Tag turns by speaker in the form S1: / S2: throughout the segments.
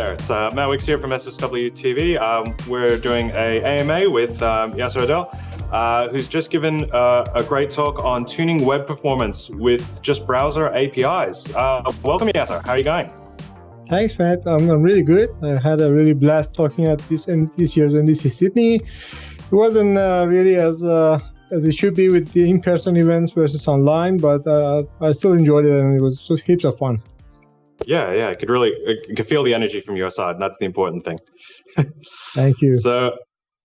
S1: there, it's Matt Wicks here from SSW TV. We're doing a AMA with Yaser Adel, who's just given a great talk on tuning web performance with just browser APIs. Welcome, Yaser. How are you going?
S2: Thanks, Matt. I'm really good. I had a really blast talking at this year's NDC Sydney. It wasn't really as it should be with the in-person events versus online, but I still enjoyed it, and it was just heaps of fun.
S1: Yeah, I could feel the energy from your side, and that's the important thing.
S2: Thank you.
S1: So,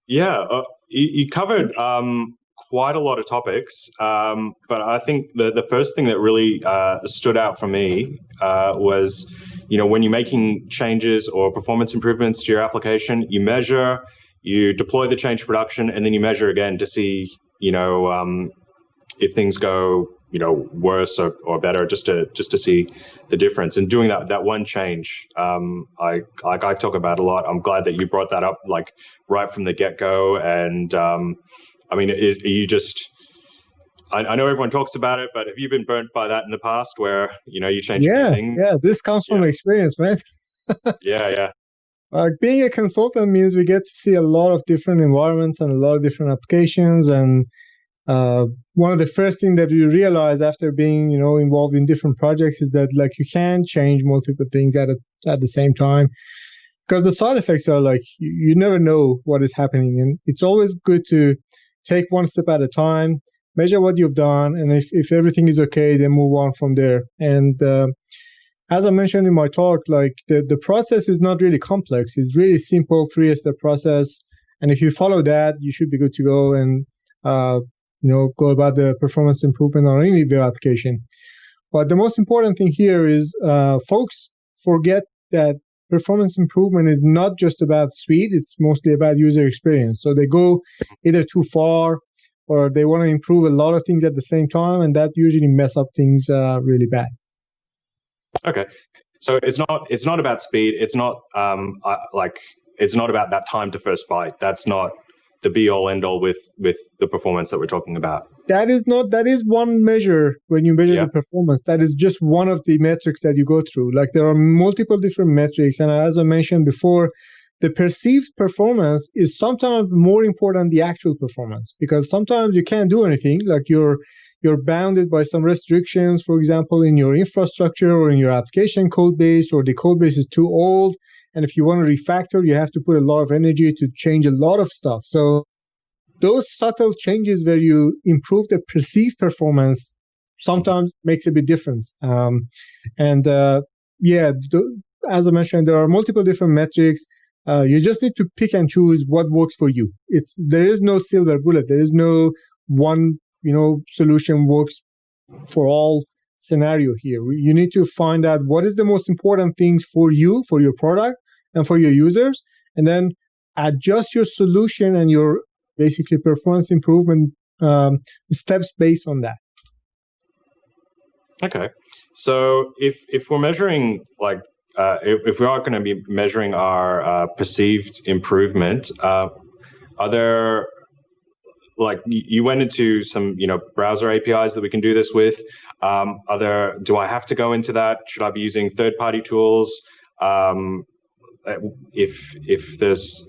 S1: you covered quite a lot of topics, but I think the first thing that really stood out for me was, when you're making changes or performance improvements to your application, you measure, you deploy the change to production, and then you measure again to see, if things go worse or better, just to see the difference. And doing that one change, I talk about a lot. I'm glad that you brought that up right from the get-go. And I know everyone talks about it, but have you been burnt by that in the past where you change things?
S2: Yeah, this comes from experience, man.
S1: Yeah.
S2: Being a consultant means we get to see a lot of different environments and a lot of different applications. And one of the first things that you realize after being, involved in different projects is that you can change multiple things at the same time, because the side effects are you never know what is happening, and it's always good to take one step at a time, measure what you've done, and if everything is okay, then move on from there. And as I mentioned in my talk, the process is not really complex. It's really simple 3-step process, and if you follow that, you should be good to go and go about the performance improvement on any web application. But the most important thing here is folks forget that performance improvement is not just about speed, it's mostly about user experience. So they go either too far or they want to improve a lot of things at the same time, and that usually mess up things really bad.
S1: Okay. So it's not about speed. It's not it's not about that time to first byte. That's not the be all end all with the performance that we're talking about. That
S2: is one measure when you measure the performance. That is just one of the metrics that you go through. There are multiple different metrics, and as I mentioned before, the perceived performance is sometimes more important than the actual performance, because sometimes you can't do anything. You're bounded by some restrictions, for example, in your infrastructure or in your application code base, or the code base is too old. And if you want to refactor, you have to put a lot of energy to change a lot of stuff. So those subtle changes where you improve the perceived performance sometimes makes a big difference. As I mentioned, there are multiple different metrics. You just need to pick and choose what works for you. There is no silver bullet. There is no one solution works for all scenario here. You need to find out what is the most important things for you, for your product, and for your users, and then adjust your solution and your basically performance improvement steps based on that.
S1: Okay. So if we're measuring if we are going to be measuring our perceived improvement, are there you went into some browser APIs that we can do this with? Do I have to go into that? Should I be using third-party tools? If there's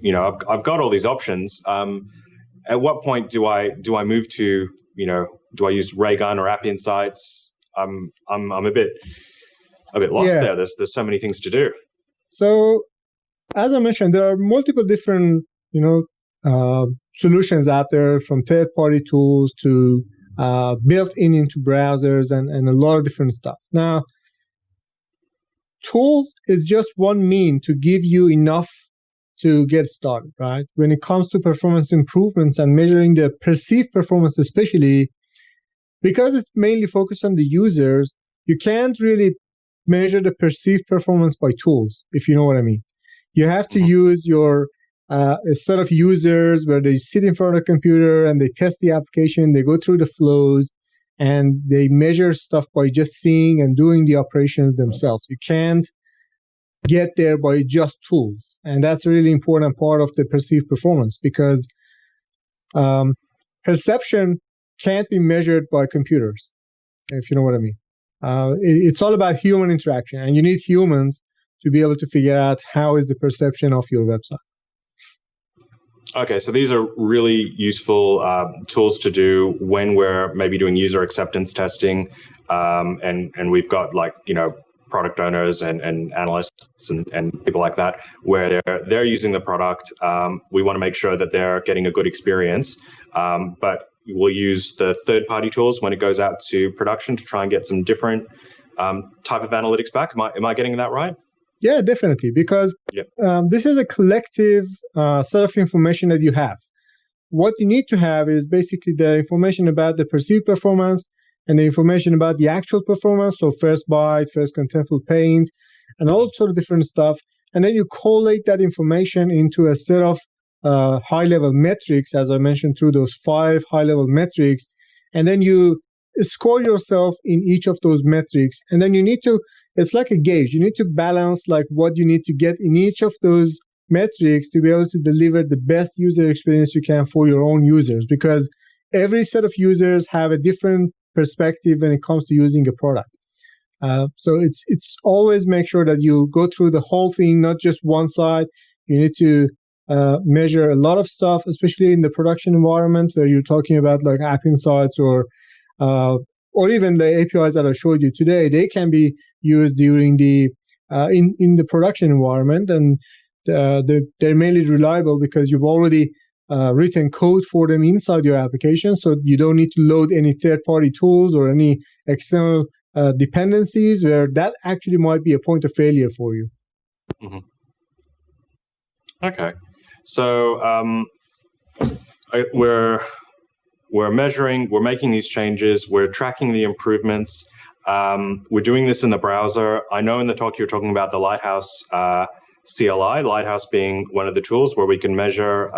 S1: I've got all these options. At what point do I move to do I use Raygun or App Insights? I'm a bit lost there. There's so many things to do.
S2: So as I mentioned, there are multiple different solutions out there, from third-party tools to built into browsers and a lot of different stuff. Now, tools is just one mean to give you enough to get started, right? When it comes to performance improvements and measuring the perceived performance, especially because it's mainly focused on the users, you can't really measure the perceived performance by tools, if you know what I mean. You have to use your a set of users where they sit in front of a computer and they test the application, they go through the flows, and they measure stuff by just seeing and doing the operations themselves. You can't get there by just tools. And that's a really important part of the perceived performance, because perception can't be measured by computers, if you know what I mean. It's all about human interaction, and you need humans to be able to figure out how is the perception of your website.
S1: Okay, so these are really useful tools to do when we're maybe doing user acceptance testing, and we've got product owners and analysts and people like that where they're using the product. We want to make sure that they're getting a good experience, but we'll use the third-party tools when it goes out to production to try and get some different type of analytics back. Am I getting that right?
S2: Yeah, definitely, because this is a collective set of information that you have. What you need to have is basically the information about the perceived performance and the information about the actual performance, so first byte, first contentful paint, and all sort of different stuff. And then you collate that information into a set of high-level metrics, as I mentioned, through those 5 high-level metrics. And then you score yourself in each of those metrics. And then you need to, it's like a gauge. You need to balance like what you need to get in each of those metrics to be able to deliver the best user experience you can for your own users, because every set of users have a different perspective when it comes to using a product. So it's always make sure that you go through the whole thing, not just one side. You need to measure a lot of stuff, especially in the production environment where you're talking about like app insights or even the APIs that I showed you today. They can be used during the in the production environment, and they're mainly reliable because you've already written code for them inside your application, so you don't need to load any third-party tools or any external dependencies where that actually might be a point of failure for you.
S1: Mm-hmm. Okay, so we're measuring, we're making these changes, we're tracking the improvements. We're doing this in the browser. I know in the talk you're talking about the Lighthouse CLI, Lighthouse being one of the tools where we can measure,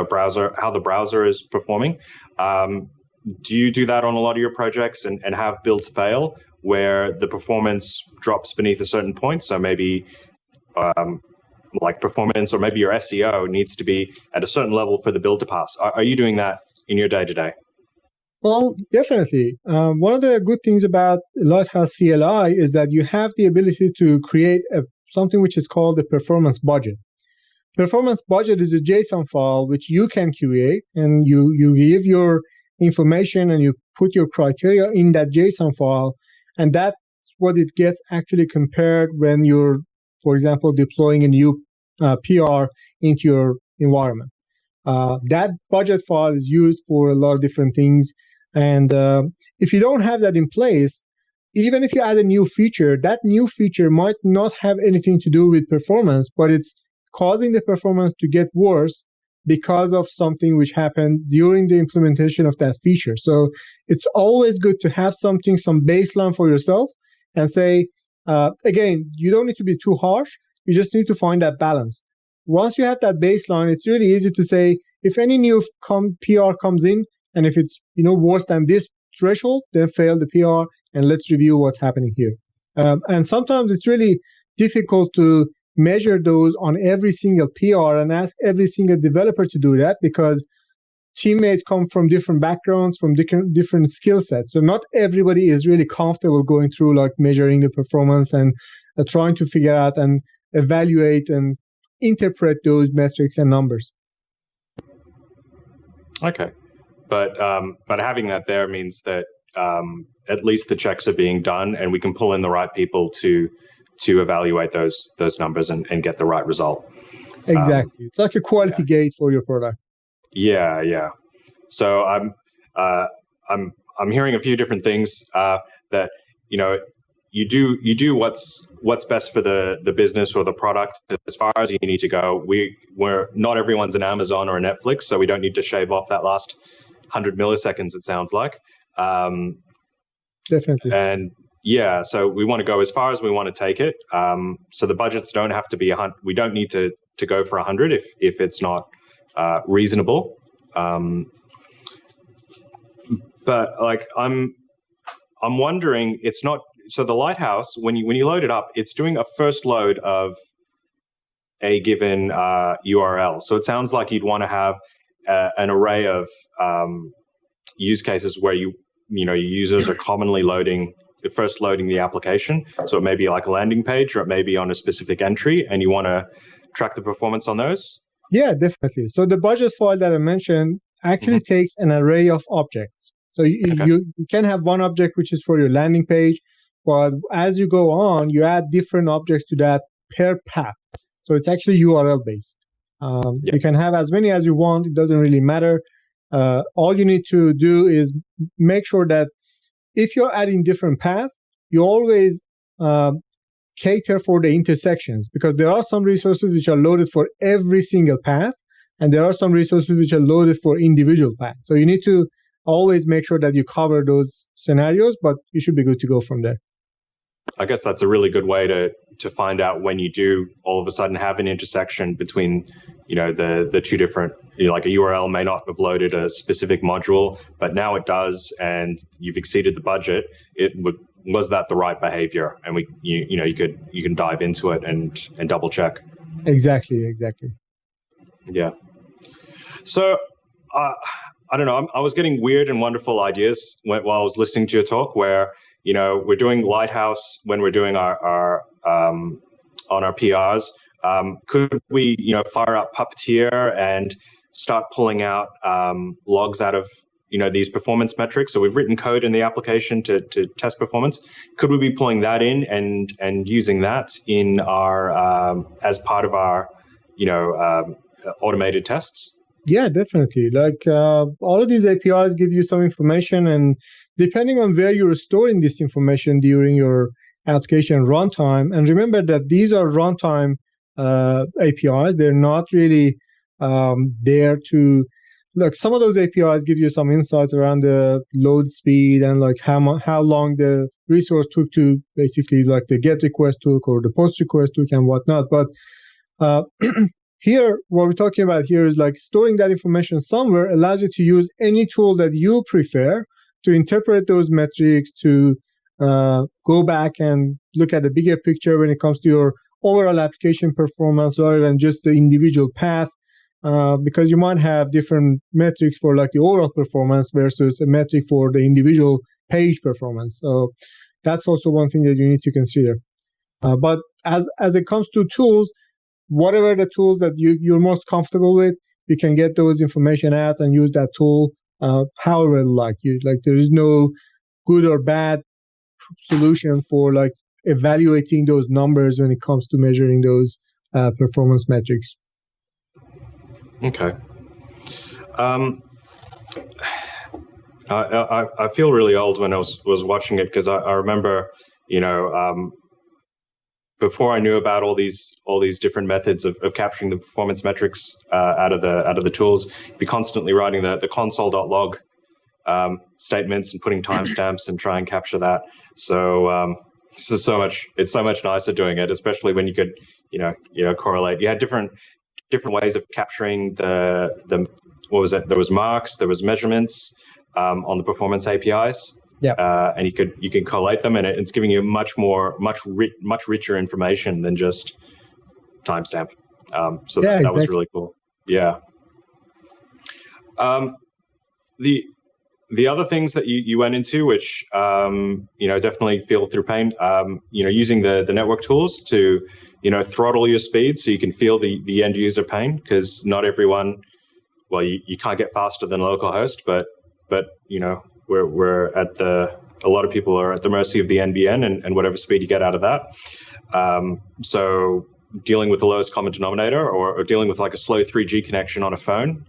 S1: browser, how the browser is performing. Do you do that on a lot of your projects and have builds fail where the performance drops beneath a certain point? So maybe like performance or maybe your SEO needs to be at a certain level for the build to pass. Are you doing that in your day-to-day?
S2: Well, definitely. One of the good things about Lighthouse CLI is that you have the ability to create something which is called a performance budget. Performance budget is a JSON file which you can create, and you give your information and you put your criteria in that JSON file, and that's what it gets actually compared when you're, for example, deploying a new PR into your environment. That budget file is used for a lot of different things. And if you don't have that in place, even if you add a new feature, that new feature might not have anything to do with performance, but it's causing the performance to get worse because of something which happened during the implementation of that feature. So it's always good to have something, some baseline for yourself, and say, again, you don't need to be too harsh. You just need to find that balance. Once you have that baseline, it's really easy to say, if any new PR comes in, and if it's worse than this threshold, then fail the PR, and let's review what's happening here. And sometimes it's really difficult to measure those on every single PR and ask every single developer to do that, because teammates come from different backgrounds, from different skill sets. So not everybody is really comfortable going through like measuring the performance and trying to figure out and evaluate and interpret those metrics and numbers.
S1: Okay, but having that there means that at least the checks are being done, and we can pull in the right people to evaluate those numbers and get the right result.
S2: Exactly, it's like a quality gate for your product.
S1: Yeah. So I'm hearing a few different things that you do what's best for the business or the product as far as you need to go. We're not everyone's an Amazon or a Netflix, so we don't need to shave off that last 100 milliseconds, it sounds like.
S2: Definitely.
S1: And yeah, so we want to go as far as we want to take it. So the budgets don't have to be 100. We don't need to go for 100 if it's not reasonable. But like I'm wondering, it's not. So the Lighthouse, when you load it up, it's doing a first load of a given URL. So it sounds like you'd want to have an array of use cases where your users are commonly loading first loading the application. So it may be like a landing page, or it may be on a specific entry, and you want to track the performance on those?
S2: Yeah, definitely. So the budget file that I mentioned actually takes an array of objects. So you can have one object which is for your landing page, but as you go on, you add different objects to that per path. So it's actually URL based. You can have as many as you want. It doesn't really matter. All you need to do is make sure that if you're adding different paths, you always cater for the intersections, because there are some resources which are loaded for every single path, and there are some resources which are loaded for individual paths. So you need to always make sure that you cover those scenarios, but you should be good to go from there.
S1: I guess that's a really good way to find out when you do all of a sudden have an intersection between, the two different, like a URL may not have loaded a specific module, but now it does, and you've exceeded the budget. Was that the right behavior? And you can dive into it and double check.
S2: Exactly.
S1: Yeah. So I don't know. I was getting weird and wonderful ideas while I was listening to your talk, where we're doing Lighthouse when we're doing our on our PRs. Could we fire up Puppeteer and start pulling out logs out of these performance metrics? So we've written code in the application to test performance. Could we be pulling that in and using that in our as part of our automated tests?
S2: Yeah, definitely. Like all of these APIs give you some information, and depending on where you're storing this information during your application runtime, and remember that these are runtime APIs, they're not really there to look. Some of those APIs give you some insights around the load speed and like how long the resource took to basically like the get request took or the post request took and whatnot. But here, what we're talking about here is like storing that information somewhere allows you to use any tool that you prefer to interpret those metrics, to go back and look at the bigger picture when it comes to your overall application performance rather than just the individual path, because you might have different metrics for like the overall performance versus a metric for the individual page performance. So that's also one thing that you need to consider. But as it comes to tools, whatever the tools that you're most comfortable with, you can get those information out and use that tool however you like. There is no good or bad solution for like evaluating those numbers when it comes to measuring those performance metrics.
S1: Okay. I feel really old when I was watching it, because I remember, before I knew about all these different methods of capturing the performance metrics out of the tools, be constantly writing the console.log statements and putting timestamps and try and capture that. So it's so much nicer doing it, especially when you could correlate. You had different ways of capturing the what was it? There was marks, there was measurements on the performance APIs.
S2: Yeah.
S1: And you can collate them, and it's giving you much richer information than just timestamp. So that
S2: exactly.
S1: was really cool. Yeah. The other things that you went into, which definitely feel through pain, using the network tools to throttle your speed so you can feel the end user pain, because not everyone, well, you can't get faster than localhost, but we're at a lot of people are at the mercy of the NBN and whatever speed you get out of that. So dealing with the lowest common denominator, or dealing with like a slow 3G connection on a phone,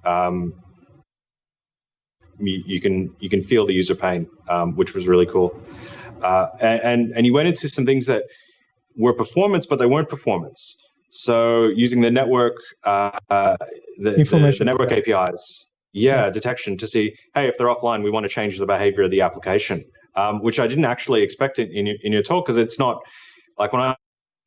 S1: you can feel the user pain, which was really cool. And you went into some things that were performance, but they weren't performance. So using the network, the network APIs. Detection to see, hey, if they're offline, we want to change the behavior of the application, which I didn't actually expect in your talk, because it's not like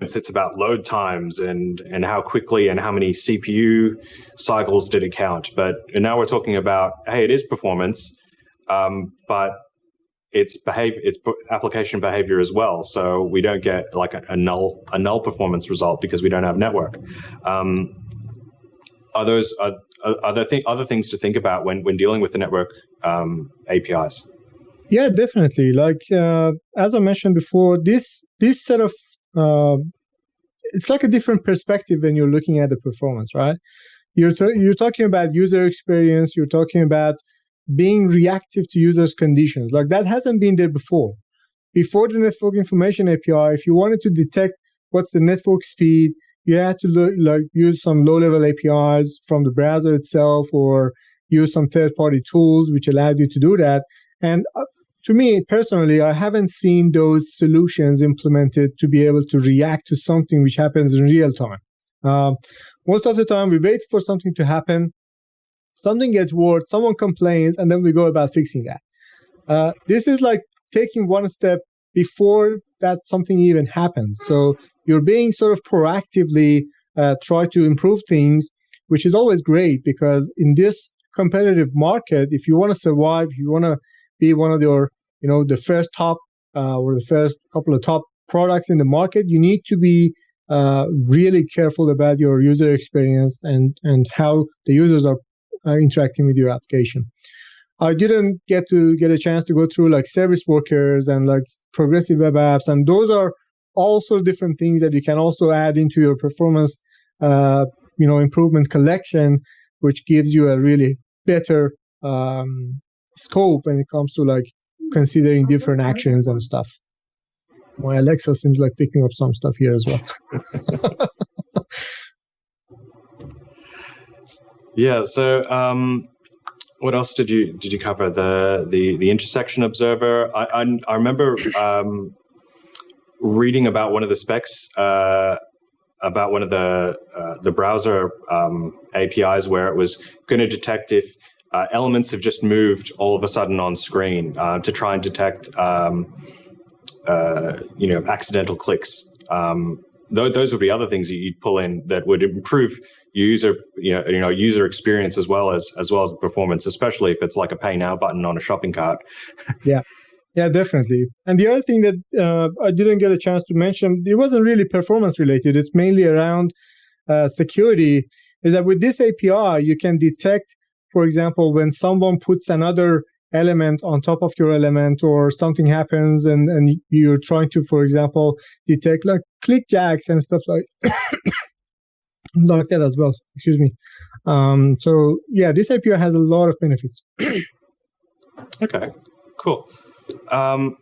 S1: it's about load times and how quickly and how many CPU cycles did it count. But now we're talking about, hey, it is performance, but it's application behavior as well. So we don't get like a null performance result because we don't have network. Are there other things to think about when dealing with the network APIs?
S2: Yeah, definitely. Like as I mentioned before, this set of it's like a different perspective when you're looking at the performance, right? You're talking about user experience. You're talking about being reactive to users' conditions. Like that hasn't been there before. Before the network information API, if you wanted to detect what's the network speed, you had to use some low-level APIs from the browser itself, or use some third-party tools which allowed you to do that. And to me personally, I haven't seen those solutions implemented to be able to react to something which happens in real time. Most of the time, we wait for something to happen, something gets worse, someone complains, and then we go about fixing that. This is like taking one step before that something even happens. So you're being sort of proactively try to improve things, which is always great, because in this competitive market, if you want to survive, if you want to be one of your, the first top or the first couple of top products in the market, you need to be really careful about your user experience and how the users are interacting with your application. I didn't get a chance to go through like service workers and like progressive web apps, and those are also different things that you can also add into your performance, improvement collection, which gives you a really better scope when it comes to like considering different actions and stuff. My Alexa seems like picking up some stuff here as well.
S1: Yeah. So, what else did you cover? The intersection observer. I remember reading about one of the specs about one of the browser APIs where it was going to detect if elements have just moved all of a sudden on screen to try and detect accidental clicks. Those would be other things that you'd pull in that would improve user experience as well as the performance, especially if it's like a pay now button on a shopping cart.
S2: Yeah, definitely. And the other thing that I didn't get a chance to mention, it wasn't really performance related. It's mainly around security. Is that with this API, you can detect, for example, when someone puts another element on top of your element, or something happens and you're trying to, for example, detect like click jacks and stuff like like that as well. Excuse me. So yeah, this API has a lot of benefits.
S1: Okay, cool. You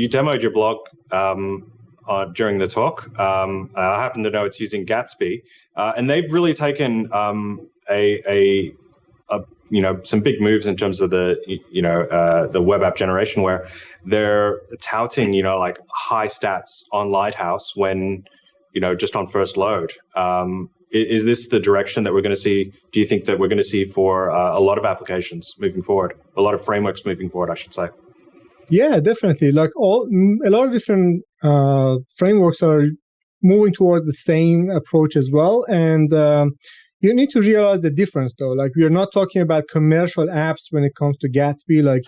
S1: demoed your blog during the talk. I happen to know it's using Gatsby, and they've really taken some big moves in terms of the web app generation, where they're touting like high stats on Lighthouse when just on first load. Is this the direction that we're going to see? Do you think that we're going to see for a lot of applications moving forward, a lot of frameworks moving forward, I should say?
S2: Yeah, definitely. Like a lot of different frameworks are moving towards the same approach as well. And you need to realize the difference, though. Like, we are not talking about commercial apps when it comes to Gatsby. Like,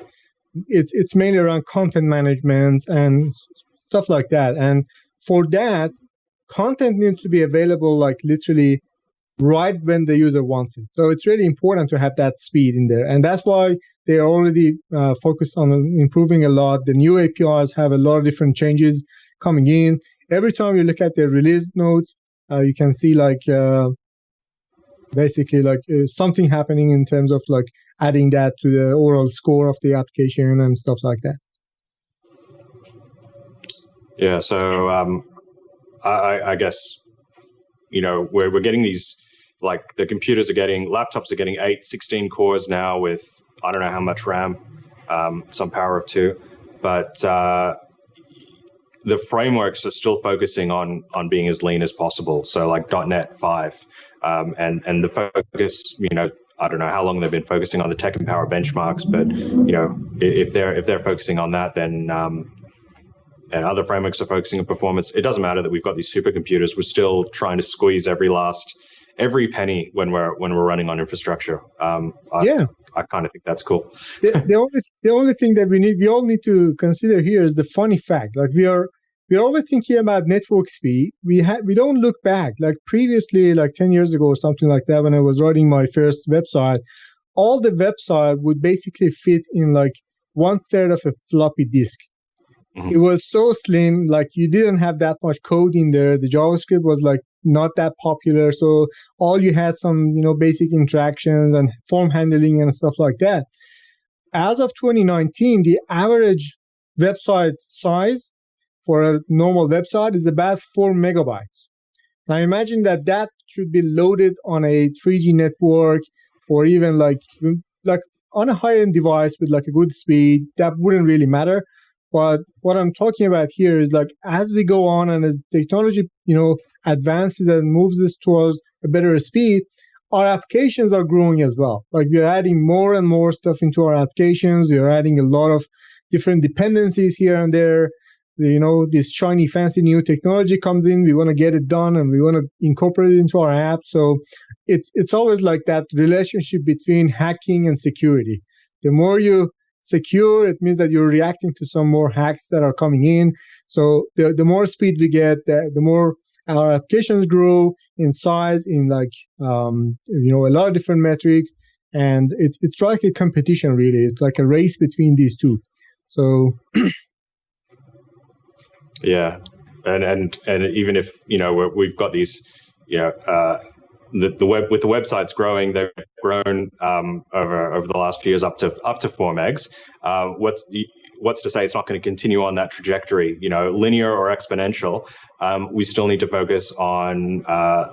S2: it's mainly around content management and stuff like that. And for that, content needs to be available like literally right when the user wants it. So it's really important to have that speed in there. And that's why they're already focused on improving a lot. The new APIs have a lot of different changes coming in. Every time you look at the release notes, you can see like basically like something happening in terms of like adding that to the overall score of the application and stuff like that.
S1: Yeah, so I guess we're getting these, like, the laptops are getting 16 cores now with I don't know how much RAM, some power of 2, but the frameworks are still focusing on being as lean as possible. So like .NET 5, and the focus, I don't know how long they've been focusing on the tech and power benchmarks, but if they're focusing on that, then and other frameworks are focusing on performance. It doesn't matter that we've got these supercomputers. We're still trying to squeeze every penny when we're running on infrastructure. I kind of think that's cool.
S2: The only thing that we all need to consider here is the funny fact. Like, we're always thinking about network speed. We don't look back. Like previously, like 10 years ago or something like that, when I was writing my first website, all the website would basically fit in like 1/3 of a floppy disk.
S1: Mhm.
S2: It was so slim, like you didn't have that much code in there. The JavaScript was like not that popular. So all you had some, basic interactions and form handling and stuff like that. As of 2019, the average website size for a normal website is about 4 megabytes. Now imagine that should be loaded on a 3G network or even like on a high-end device with like a good speed. That wouldn't really matter. But what I'm talking about here is like as we go on and as technology, advances and moves us towards a better speed, our applications are growing as well. Like we're adding more and more stuff into our applications. We are adding a lot of different dependencies here and there. This shiny, fancy new technology comes in. We want to get it done and we want to incorporate it into our app. So it's always like that relationship between hacking and security. The more you secure, it means that you're reacting to some more hacks that are coming in. So the more speed we get, the more our applications grow in size, in like a lot of different metrics, and it's like a competition really. It's like a race between these two. So
S1: yeah, and even if we've got these, the web with the websites growing, they've grown over the last few years up to 4 megs. What's to say it's not going to continue on that trajectory, linear or exponential? We still need to focus on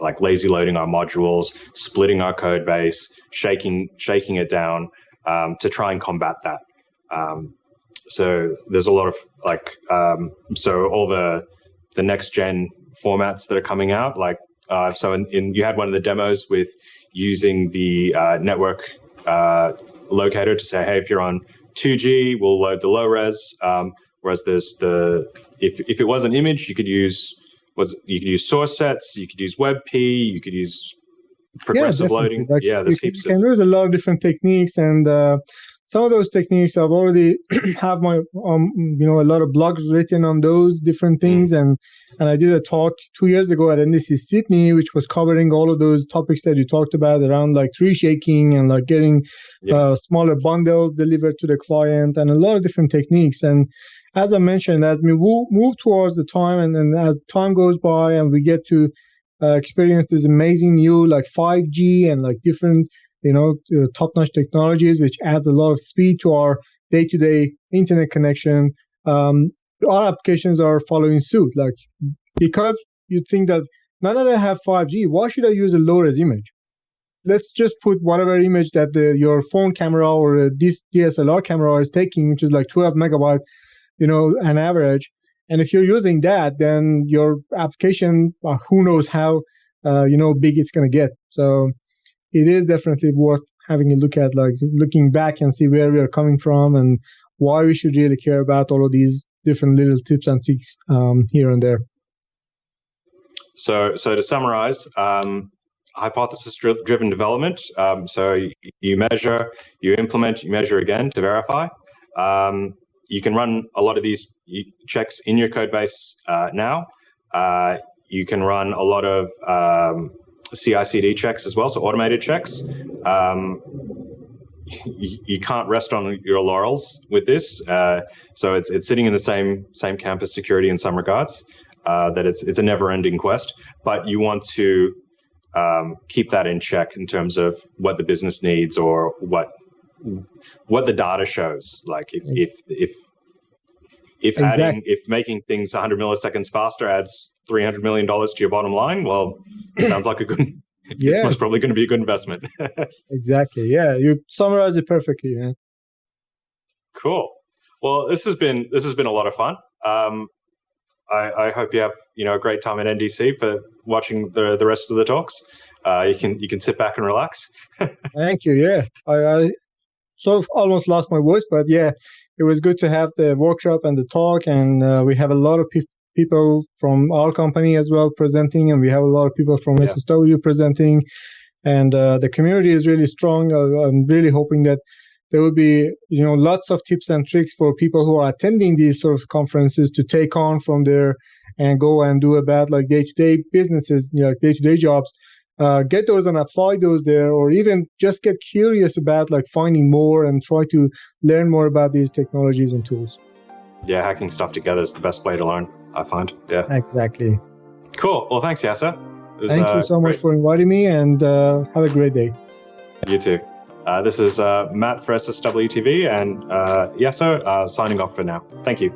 S1: like lazy loading our modules, splitting our code base, shaking it down to try and combat that. So there's a lot of so all the next gen formats that are coming out, like so you had one of the demos with using the network locator to say, hey, if you're on 2G, we'll load the low res. Whereas there's if it was an image, you could use source sets, you could use WebP, you could use progressive loading.
S2: Like,
S1: there's
S2: you
S1: heaps
S2: can use a lot of different techniques, and some of those techniques I've already have my a lot of blogs written on those different things, and I did a talk 2 years ago at NDC Sydney, which was covering all of those topics that you talked about around like tree shaking and like getting smaller bundles delivered to the client, and a lot of different techniques. And as I mentioned, as we move towards the time, and as time goes by, and we get to experience this amazing new like 5G and like different top-notch technologies, which adds a lot of speed to our day-to-day internet connection. Our applications are following suit. Like, because you think that now that I have 5G, why should I use a low-res image? Let's just put whatever image that your phone camera or this DSLR camera is taking, which is like 12 megabyte, an average. And if you're using that, then your application, who knows how, big it's going to get. So it is definitely worth having a look at, like looking back and see where we are coming from and why we should really care about all of these different little tips and tricks here and there.
S1: So to summarize, hypothesis-driven development. So you measure, you implement, you measure again to verify. You can run a lot of these checks in your code base now. You can run a lot of CI/CD checks as well, so automated checks. You can't rest on your laurels with this. So it's sitting in the same camp as security in some regards. That it's a never-ending quest, but you want to keep that in check in terms of what the business needs or what the data shows. Like if making things 100 milliseconds faster adds $300 million to your bottom line, well, it sounds like it's most probably going to be a good investment.
S2: Exactly. Yeah, you summarized it perfectly, man.
S1: Cool. Well, this has been a lot of fun. I hope you have a great time at NDC for watching the rest of the talks. You can sit back and relax.
S2: Thank you. Yeah, I sort of almost lost my voice, but yeah, it was good to have the workshop and the talk, and we have a lot of people from our company as well presenting, and we have a lot of people from SSW presenting, and the community is really strong. I'm really hoping that there will be lots of tips and tricks for people who are attending these sort of conferences to take on from there and go and do about like day-to-day businesses, like day-to-day jobs. get those and apply those there, or even just get curious about like finding more and try to learn more about these technologies and tools.
S1: Yeah, hacking stuff together is the best way to learn, I find. Yeah.
S2: Exactly.
S1: Cool. Well, thanks, Yaser.
S2: Thank you so much for inviting me, and have a great day.
S1: You too. This is Matt for SSW TV, and Yaser signing off for now. Thank you.